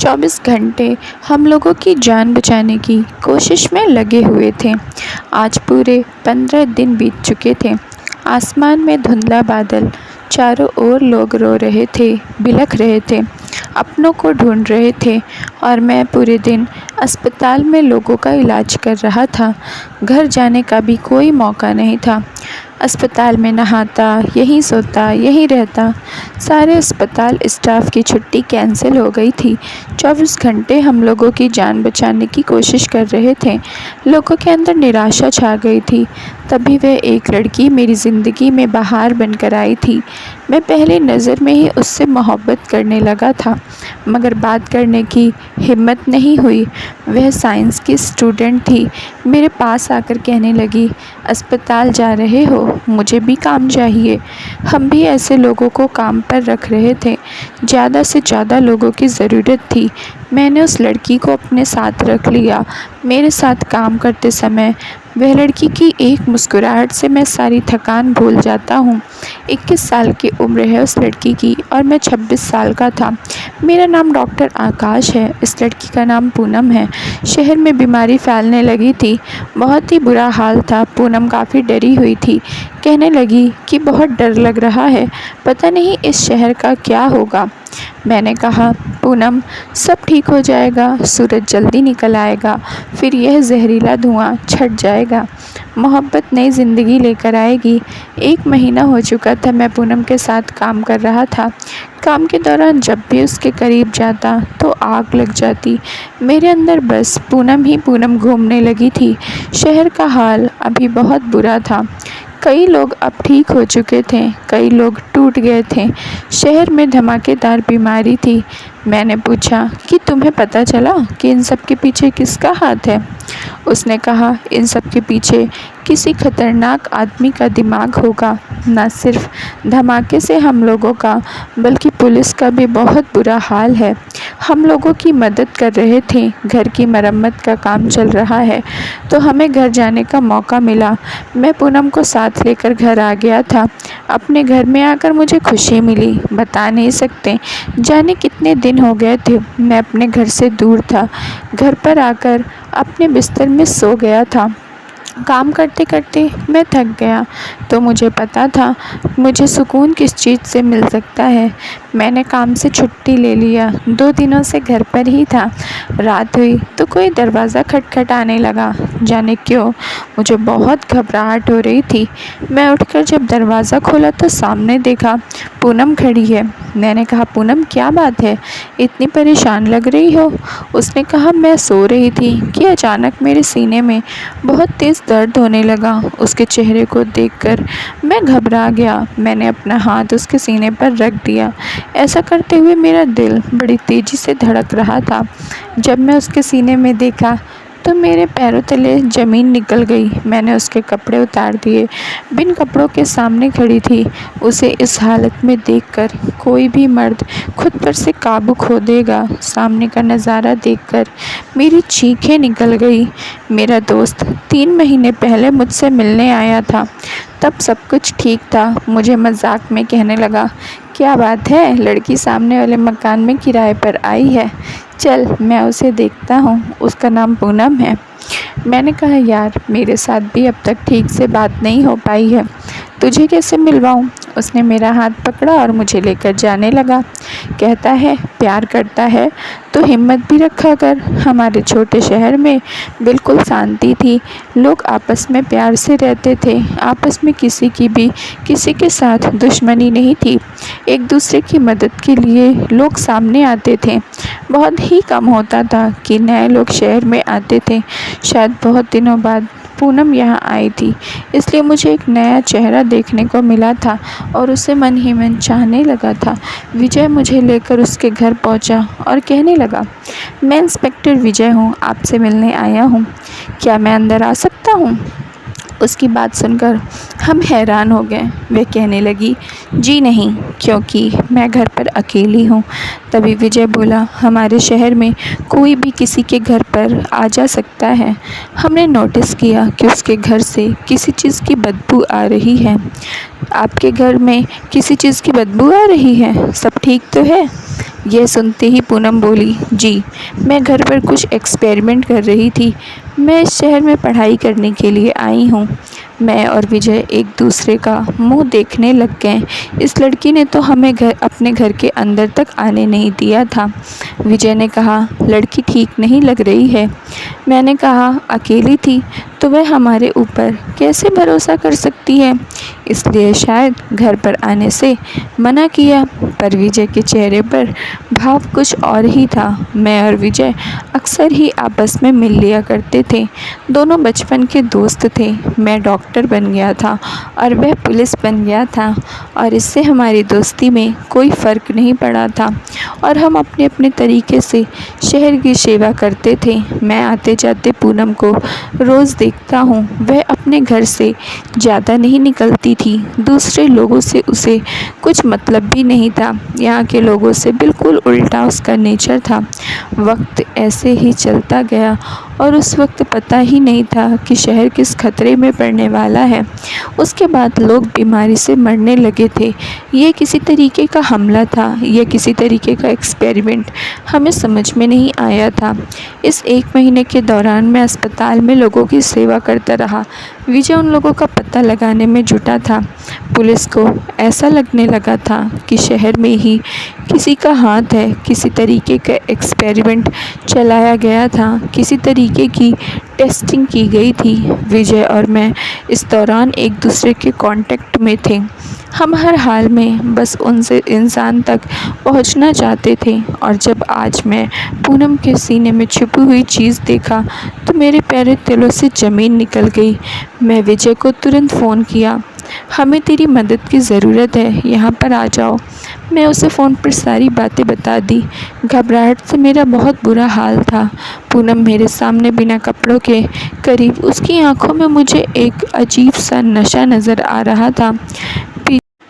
24 घंटे हम लोगों की जान बचाने की कोशिश में लगे हुए थे। आज पूरे 15 दिन बीत चुके थे। आसमान में धुंधला बादल, चारों ओर लोग रो रहे थे, बिलख रहे थे, अपनों को ढूंढ रहे थे और मैं पूरे दिन अस्पताल में लोगों का इलाज कर रहा था। घर जाने का भी कोई मौका नहीं था। अस्पताल में नहाता, यहीं सोता, यहीं रहता। सारे अस्पताल स्टाफ की छुट्टी कैंसिल हो गई थी। 24 घंटे हम लोगों की जान बचाने की कोशिश कर रहे थे। लोगों के अंदर निराशा छा गई थी। तभी वह एक लड़की मेरी ज़िंदगी में बहार बनकर आई थी। मैं पहली नज़र में ही उससे मोहब्बत करने लगा था, मगर बात करने की हिम्मत नहीं हुई। वह साइंस की स्टूडेंट थी। मेरे पास आकर कहने लगी, अस्पताल जा रहे हो? मुझे भी काम चाहिए। हम भी ऐसे लोगों को काम पर रख रहे थे। ज़्यादा से ज़्यादा लोगों की ज़रूरत थी। मैंने उस लड़की को अपने साथ रख लिया। मेरे साथ काम करते समय वह लड़की की एक मुस्कुराहट से मैं सारी थकान भूल जाता हूँ। 21 साल की उम्र है उस लड़की की और मैं 26 साल का था। मेरा नाम डॉक्टर आकाश है। इस लड़की का नाम पूनम है। शहर में बीमारी फैलने लगी थी। बहुत ही बुरा हाल था। पूनम काफ़ी डरी हुई थी। कहने लगी कि बहुत डर लग रहा है, पता नहीं इस शहर का क्या होगा। मैंने कहा, पूनम, सब ठीक हो जाएगा। सूरज जल्दी निकल आएगा, फिर यह जहरीला धुआं छट जाएगा। मोहब्बत नई ज़िंदगी लेकर आएगी। 1 महीना हो चुका था मैं पूनम के साथ काम कर रहा था। काम के दौरान जब भी उसके करीब जाता तो आग लग जाती। मेरे अंदर बस पूनम ही पूनम घूमने लगी थी। शहर का हाल अभी बहुत बुरा था। कई लोग अब ठीक हो चुके थे, कई लोग टूट गए थे। शहर में धमाकेदार बीमारी थी। मैंने पूछा कि तुम्हें पता चला कि इन सब के पीछे किसका हाथ है? उसने कहा, इन सब के पीछे किसी खतरनाक आदमी का दिमाग होगा। न सिर्फ धमाके से हम लोगों का, बल्कि पुलिस का भी बहुत बुरा हाल है। हम लोगों की मदद कर रहे थे। घर की मरम्मत का काम चल रहा है तो हमें घर जाने का मौका मिला। मैं पूनम को साथ लेकर घर आ गया था। अपने घर में आकर मुझे खुशी मिली, बता नहीं सकते। जाने कितने दिन हो गए थे मैं अपने घर से दूर था। घर पर आकर अपने बिस्तर में सो गया था। काम करते करते मैं थक गया तो मुझे पता था मुझे सुकून किस चीज़ से मिल सकता है। मैंने काम से छुट्टी ले लिया। 2 दिनों से घर पर ही था। रात हुई तो कोई दरवाज़ा खटखटाने लगा। जाने क्यों मुझे बहुत घबराहट हो रही थी। मैं उठकर जब दरवाज़ा खोला तो सामने देखा पूनम खड़ी है। मैंने कहा, पूनम, क्या बात है, इतनी परेशान लग रही हो? उसने कहा, मैं सो रही थी कि अचानक मेरे सीने में बहुत तेज़ दर्द होने लगा। उसके चेहरे को देखकर मैं घबरा गया। मैंने अपना हाथ उसके सीने पर रख दिया। ऐसा करते हुए मेरा दिल बड़ी तेज़ी से धड़क रहा था। जब मैं उसके सीने में देखा तो मेरे पैरों तले ज़मीन निकल गई। मैंने उसके कपड़े उतार दिए। बिन कपड़ों के सामने खड़ी थी। उसे इस हालत में देखकर कोई भी मर्द खुद पर से काबू खो देगा। सामने का नज़ारा देखकर मेरी चीखें निकल गई। मेरा दोस्त 3 महीने पहले मुझसे मिलने आया था। तब सब कुछ ठीक था। मुझे मजाक में कहने लगा, क्या बात है, लड़की सामने वाले मकान में किराए पर आई है, चल मैं उसे देखता हूँ, उसका नाम पूनम है। मैंने कहा, यार, मेरे साथ भी अब तक ठीक से बात नहीं हो पाई है, तुझे कैसे मिलवाऊँ? उसने मेरा हाथ पकड़ा और मुझे लेकर जाने लगा। कहता है, प्यार करता है तो हिम्मत भी रखा कर। हमारे छोटे शहर में बिल्कुल शांति थी। लोग आपस में प्यार से रहते थे। आपस में किसी के साथ दुश्मनी नहीं थी। एक दूसरे की मदद के लिए लोग सामने आते थे। बहुत ही कम होता था कि नए लोग शहर में आते थे। शायद बहुत दिनों बाद पूनम यहाँ आई थी, इसलिए मुझे एक नया चेहरा देखने को मिला था और उसे मन ही मन चाहने लगा था। विजय मुझे लेकर उसके घर पहुँचा और कहने लगा, मैं इंस्पेक्टर विजय हूँ, आपसे मिलने आया हूँ, क्या मैं अंदर आ सकता हूँ? उसकी बात सुनकर हम हैरान हो गए। वह कहने लगी, जी नहीं, क्योंकि मैं घर पर अकेली हूँ। तभी विजय बोला, हमारे शहर में कोई भी किसी के घर पर आ जा सकता है। हमने नोटिस किया कि उसके घर से किसी चीज़ की बदबू आ रही है। आपके घर में किसी चीज़ की बदबू आ रही है? सब ठीक तो है? यह सुनते ही पूनम बोली, जी, मैं घर पर कुछ एक्सपेरिमेंट कर रही थी। मैं इस शहर में पढ़ाई करने के लिए आई हूँ। मैं और विजय एक दूसरे का मुंह देखने लग गए। इस लड़की ने तो हमें अपने घर के अंदर तक आने नहीं दिया था। विजय ने कहा, लड़की ठीक नहीं लग रही है। मैंने कहा, अकेली थी तो वह हमारे ऊपर कैसे भरोसा कर सकती है, इसलिए शायद घर पर आने से मना किया। पर विजय के चेहरे पर भाव कुछ और ही था। मैं और विजय अक्सर ही आपस में मिल लिया करते थे। दोनों बचपन के दोस्त थे। मैं डॉक्टर बन गया था और वह पुलिस बन गया था, और इससे हमारी दोस्ती में कोई फ़र्क नहीं पड़ा था, और हम अपने अपने तरीके से शहर की सेवा करते थे। मैं आते जाते पूनम को रोज़ देखता हूँ। वह अपने घर से ज़्यादा नहीं निकलती थी। दूसरे लोगों से उसे कुछ मतलब भी नहीं था। यहाँ के लोगों से बिल्कुल उल्टा उसका नेचर था। वक्त ऐसे ही चलता गया और उस वक्त पता ही नहीं था कि शहर किस खतरे में पड़ने वाला है। उसके बाद लोग बीमारी से मरने लगे थे। ये किसी तरीके का हमला था, यह किसी तरीके का एक्सपेरिमेंट, हमें समझ में नहीं आया था। इस 1 महीने के दौरान मैं अस्पताल में लोगों की सेवा करता रहा। विजय उन लोगों का पता लगाने में जुटा था। पुलिस को ऐसा लगने लगा था कि शहर में ही किसी का हाथ है। किसी तरीके का एक्सपेरिमेंट चलाया गया था, किसी तरीके की टेस्टिंग की गई थी। विजय और मैं इस दौरान एक दूसरे के कांटेक्ट में थे। हम हर हाल में बस उनसे इंसान तक पहुंचना चाहते थे। और जब आज मैं पूनम के सीने में छुपी हुई चीज़ देखा तो मेरे पैरों तलों से ज़मीन निकल गई। मैं विजय को तुरंत फ़ोन किया, हमें तेरी मदद की ज़रूरत है, यहाँ पर आ जाओ। मैं उसे फ़ोन पर सारी बातें बता दी। घबराहट से मेरा बहुत बुरा हाल था। पूनम मेरे सामने बिना कपड़ों के करीब, उसकी आंखों में मुझे एक अजीब सा नशा नज़र आ रहा था।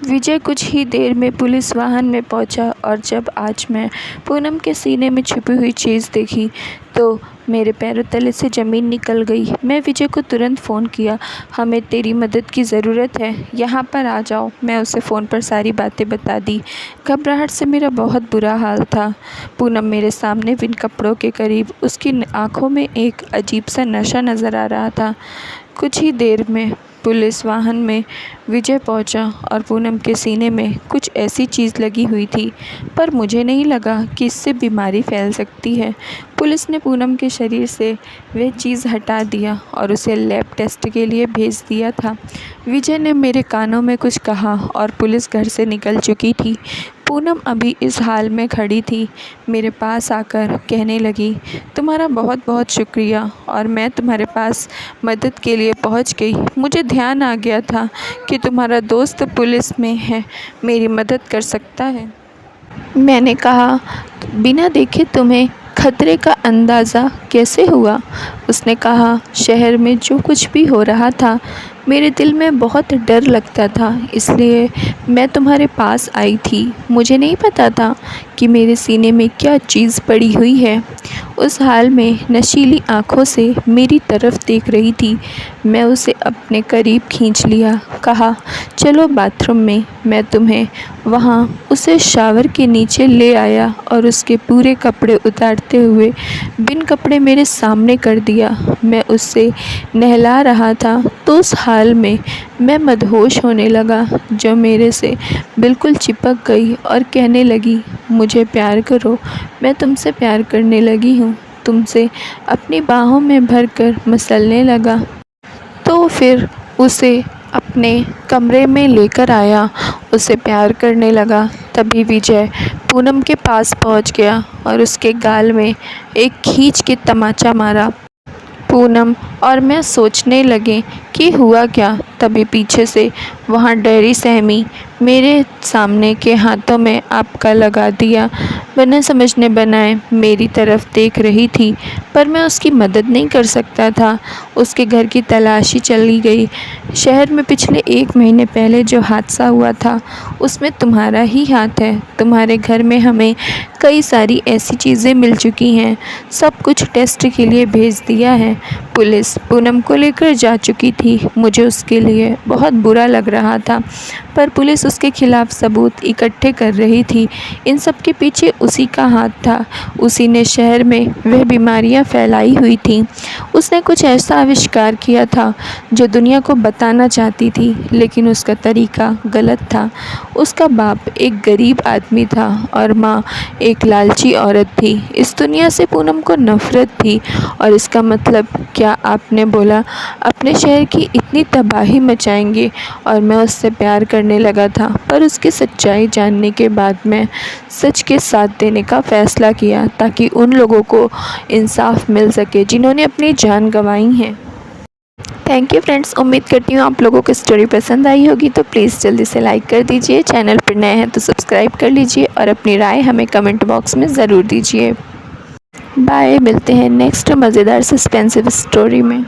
विजय कुछ ही देर में पुलिस वाहन में पहुंचा, और जब आज मैं पूनम के सीने में छुपी हुई चीज़ देखी तो मेरे पैरों तले से ज़मीन निकल गई। मैं विजय को तुरंत फ़ोन किया, हमें तेरी मदद की ज़रूरत है, यहाँ पर आ जाओ। मैं उसे फ़ोन पर सारी बातें बता दी। घबराहट से मेरा बहुत बुरा हाल था। पूनम मेरे सामने बिन कपड़ों के करीब, उसकी आंखों में एक अजीब सा नशा नज़र आ रहा था। कुछ ही देर में पुलिस वाहन में विजय पहुंचा, और पूनम के सीने में कुछ ऐसी चीज़ लगी हुई थी, पर मुझे नहीं लगा कि इससे बीमारी फैल सकती है। पुलिस ने पूनम के शरीर से वह चीज़ हटा दिया और उसे लैब टेस्ट के लिए भेज दिया था। विजय ने मेरे कानों में कुछ कहा और पुलिस घर से निकल चुकी थी। पूनम अभी इस हाल में खड़ी थी। मेरे पास आकर कहने लगी, तुम्हारा बहुत बहुत शुक्रिया, और मैं तुम्हारे पास मदद के लिए पहुंच गई। मुझे ध्यान आ गया था कि तुम्हारा दोस्त पुलिस में है, मेरी मदद कर सकता है। मैंने कहा, बिना देखे तुम्हें खतरे का अंदाज़ा कैसे हुआ? उसने कहा, शहर में जो कुछ भी हो रहा था मेरे दिल में बहुत डर लगता था, इसलिए मैं तुम्हारे पास आई थी। मुझे नहीं पता था कि मेरे सीने में क्या चीज़ पड़ी हुई है। उस हाल में नशीली आँखों से मेरी तरफ देख रही थी। मैं उसे अपने करीब खींच लिया, कहा, चलो बाथरूम में। मैं तुम्हें वहाँ उसे शावर के नीचे ले आया और उसके पूरे कपड़े उतारते हुए बिन कपड़े मेरे सामने कर दिया। मैं उससे नहला रहा था तो उस हाल में मैं मदहोश होने लगा, जो मेरे से बिल्कुल चिपक गई और कहने लगी, मुझे प्यार करो। मैं तुमसे प्यार करने लगी हूँ। तुमसे अपनी बाहों में भरकर मसलने लगा। तो फिर उसे अपने कमरे में लेकर आया, उसे प्यार करने लगा। तभी विजय पूनम के पास पहुंच गया और उसके गाल में एक खींच के तमाचा मारा। पूनम और मैं सोचने लगे कि हुआ क्या, तभी पीछे से वहाँ डरी सहमी मेरे सामने के हाथों में आपका लगा दिया। बिना समझने बनाए मेरी तरफ देख रही थी, पर मैं उसकी मदद नहीं कर सकता था। उसके घर की तलाशी चली गई। शहर में पिछले 1 महीने पहले जो हादसा हुआ था उसमें तुम्हारा ही हाथ है। तुम्हारे घर में हमें कई सारी ऐसी चीज़ें मिल चुकी हैं। सब कुछ टेस्ट के लिए भेज दिया है। पुलिस पूनम को लेकर जा चुकी थी। मुझे उसके लिए बहुत बुरा लग रहा था। पर पुलिस उसके खिलाफ सबूत इकट्ठे कर रही थी। इन सब के पीछे उसी का हाथ था। उसी ने शहर में वह बीमारियां फैलाई हुई थीं। उसने कुछ ऐसा आविष्कार किया था जो दुनिया को बताना चाहती थी, लेकिन उसका तरीका गलत था। उसका बाप एक गरीब आदमी था और माँ एक लालची औरत थी। इस दुनिया से पूनम को नफरत थी। और इसका मतलब क्या आपने बोला अपने शहर की इतनी तबाही मचाएंगे, और मैं उससे प्यार करने लगा था। पर उसकी सच्चाई जानने के बाद मैं सच के साथ देने का फ़ैसला किया, ताकि उन लोगों को इंसाफ मिल सके जिन्होंने अपनी जान गंवाई है। थैंक यू फ्रेंड्स, उम्मीद करती हूँ आप लोगों को स्टोरी पसंद आई होगी। तो प्लीज़ जल्दी से लाइक कर दीजिए, चैनल पर नए हैं तो सब्सक्राइब कर लीजिए और अपनी राय हमें कमेंट बॉक्स में ज़रूर दीजिए। बाय, मिलते हैं नेक्स्ट मज़ेदार सस्पेंसिव स्टोरी में।